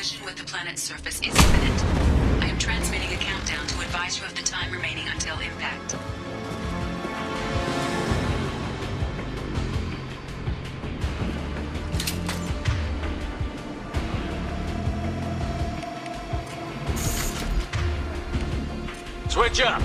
collision with the planet's surface is imminent. I am transmitting a countdown to advise you of the time remaining until impact. Switch up!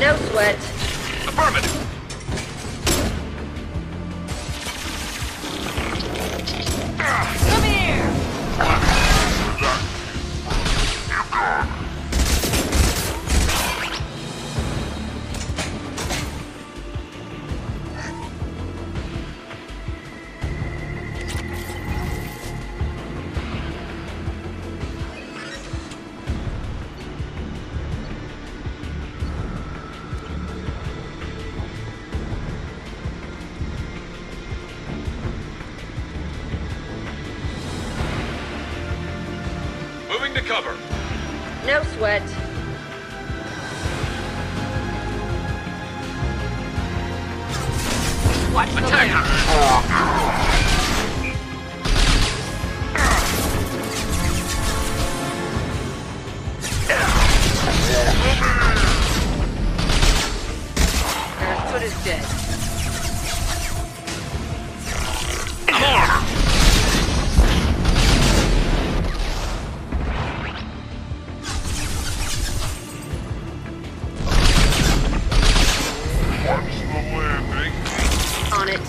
No sweat. Affirmative. Come here! Moving to cover. No sweat. Watch the Attack! Garrus foot is dead. On it.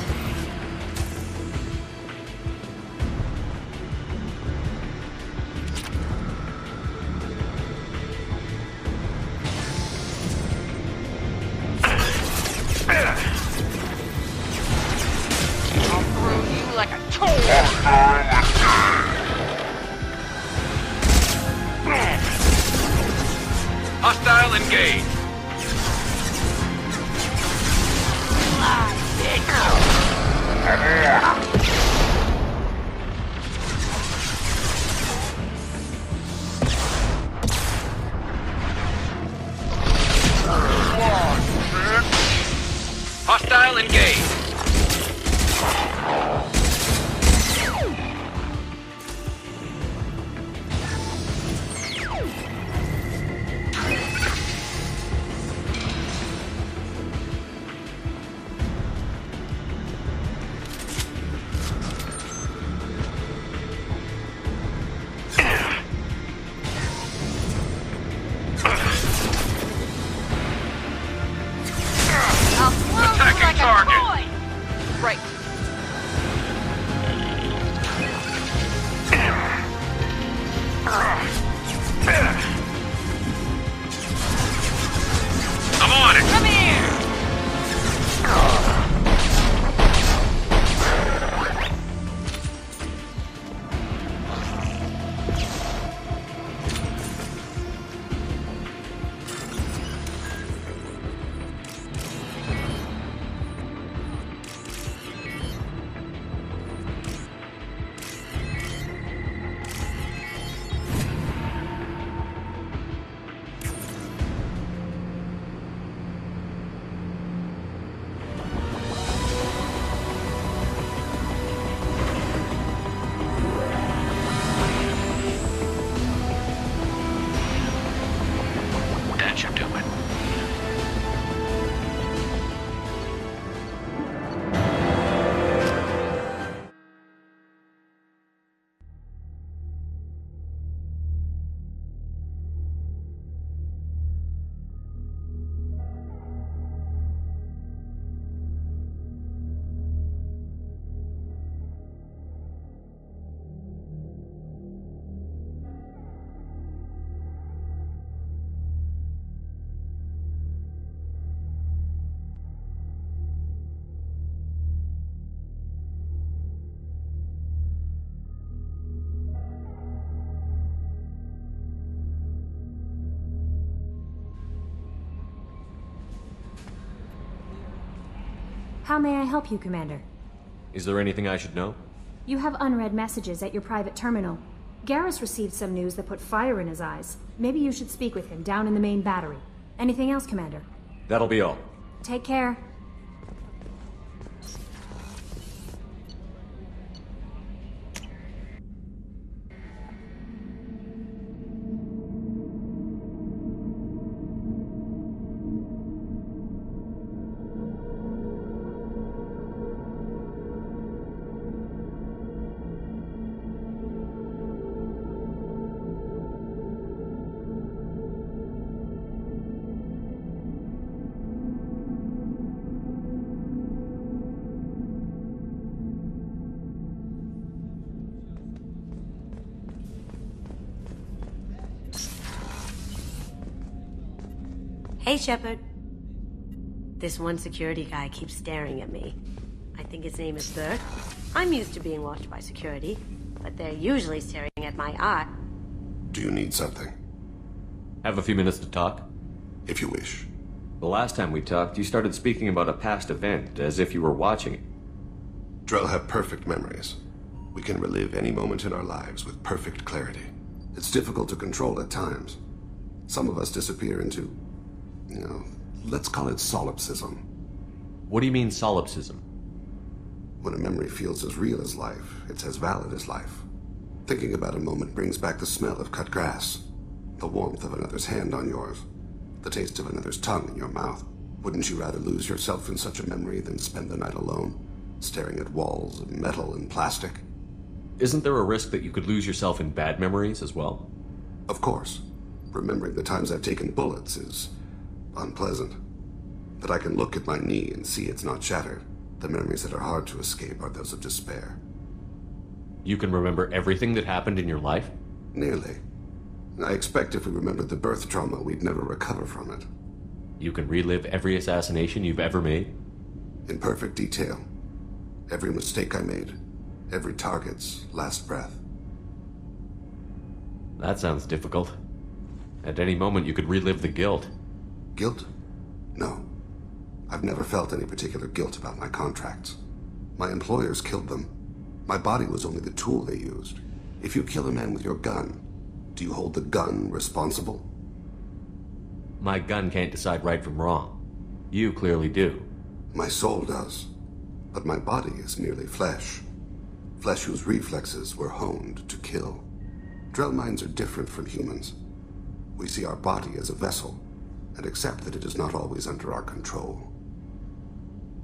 I'll throw you like a toy! Hostile engaged. Hostile engaged. I'll throw you Attacking like target. a toy! How may I help you, Commander? Is there anything I should know? You have unread messages at your private terminal. Garrus received some news that put fire in his eyes. Maybe you should speak with him down in the main battery. Anything else, Commander? That'll be all. Take care. Hey, Shepard. This one security guy keeps staring at me. I think his name is Bert. I'm used to being watched by security, but they're usually staring at my eye. Do you need something? Have a few minutes to talk? If you wish. The last time we talked, you started speaking about a past event, as if you were watching it. Drell have perfect memories. We can relive any moment in our lives with perfect clarity. It's difficult to control at times. Some of us disappear into, let's call it solipsism. What do you mean, solipsism? When a memory feels as real as life, it's as valid as life. Thinking about a moment brings back the smell of cut grass, the warmth of another's hand on yours, the taste of another's tongue in your mouth. Wouldn't you rather lose yourself in such a memory than spend the night alone, staring at walls of metal and plastic? Isn't there a risk that you could lose yourself in bad memories as well? Of course. Remembering the times I've taken bullets is unpleasant. But I can look at my knee and see it's not shattered. The memories that are hard to escape are those of despair. You can remember everything that happened in your life? Nearly. I expect if we remembered the birth trauma, we'd never recover from it. You can relive every assassination you've ever made? In perfect detail. Every mistake I made. Every target's last breath. That sounds difficult. At any moment, you could relive the guilt. Guilt? No. I've never felt any particular guilt about my contracts. My employers killed them. My body was only the tool they used. If you kill a man with your gun, do you hold the gun responsible? My gun can't decide right from wrong. You clearly do. My soul does. But my body is merely flesh. Flesh whose reflexes were honed to kill. Drell minds are different from humans. We see our body as a vessel, and accept that it is not always under our control.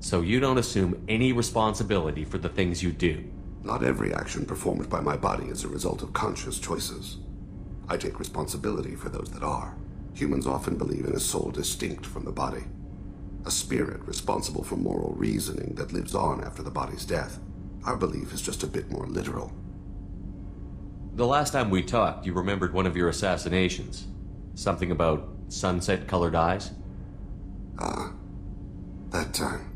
So you don't assume any responsibility for the things you do? Not every action performed by my body is a result of conscious choices. I take responsibility for those that are. Humans often believe in a soul distinct from the body. A spirit responsible for moral reasoning that lives on after the body's death. Our belief is just a bit more literal. The last time we talked, you remembered one of your assassinations. Something about sunset-colored eyes? That time.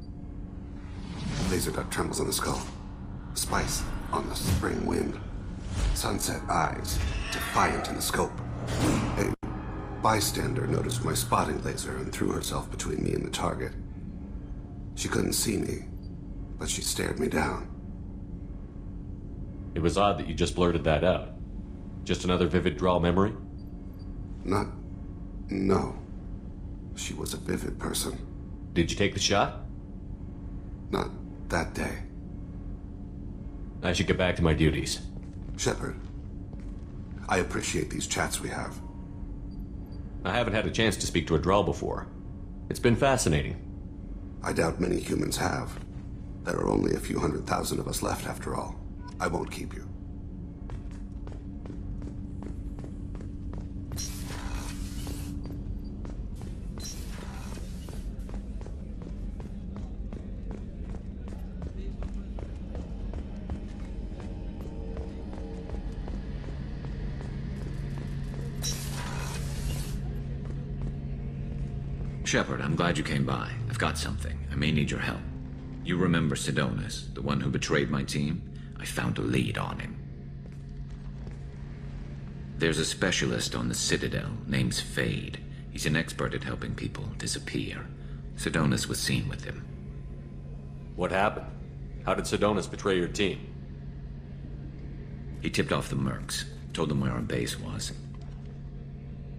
Laser dot trembles on the skull. Spice on the spring wind. Sunset eyes, defiant in the scope. A bystander noticed my spotting laser and threw herself between me and the target. She couldn't see me, but she stared me down. It was odd that you just blurted that out. Just another vivid Drell memory? No. She was a vivid person. Did you take the shot? Not that day. I should get back to my duties. Shepard, I appreciate these chats we have. I haven't had a chance to speak to a Drell before. It's been fascinating. I doubt many humans have. There are only a few 100,000 of us left after all. I won't keep you. Shepard, I'm glad you came by. I've got something. I may need your help. You remember Sidonus, the one who betrayed my team? I found a lead on him. There's a specialist on the Citadel, name's Fade. He's an expert at helping people disappear. Sidonus was seen with him. What happened? How did Sidonus betray your team? He tipped off the mercs, told them where our base was.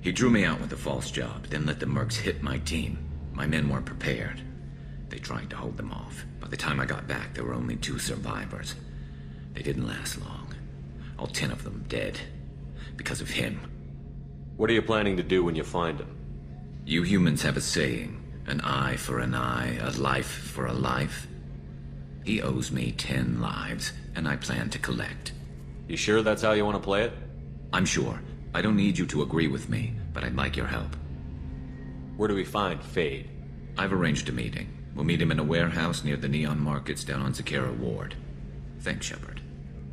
He drew me out with a false job, then let the mercs hit my team. My men weren't prepared. They tried to hold them off. By the time I got back, there were only 2 survivors. They didn't last long. All 10 of them dead. Because of him. What are you planning to do when you find him? You humans have a saying, an eye for an eye, a life for a life. He owes me 10 lives, and I plan to collect. You sure that's how you want to play it? I'm sure. I don't need you to agree with me, but I'd like your help. Where do we find Fade? I've arranged a meeting. We'll meet him in a warehouse near the Neon Markets down on Zakera Ward. Thanks, Shepard.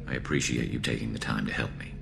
I appreciate you taking the time to help me.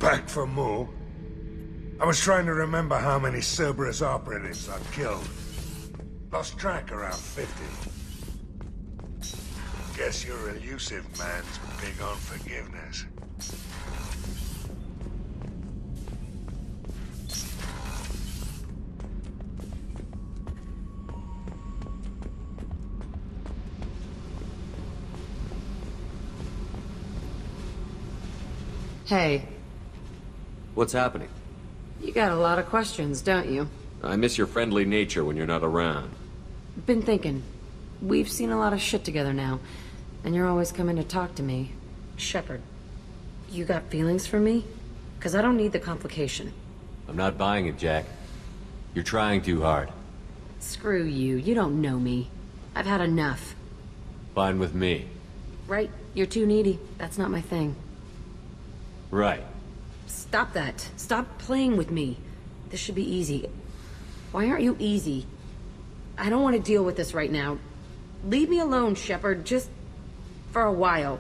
Back for more? I was trying to remember how many Cerberus operatives I've killed. Lost track around 50. Guess your elusive man's big on forgiveness. Hey, What's happening? you got a lot of questions, don't you? I miss your friendly nature when you're not around. Been thinking. We've seen a lot of shit together now, and you're always coming to talk to me. Shepard, you got feelings for me? 'Cause I don't need the complication. I'm not buying it, Jack. You're trying too hard. Screw you, you don't know me. I've had enough. Fine with me. Right, you're too needy. That's not my thing. Right. Stop that. Stop playing with me. This should be easy. Why aren't you easy? I don't want to deal with this right now. Leave me alone, Shepard, just for a while.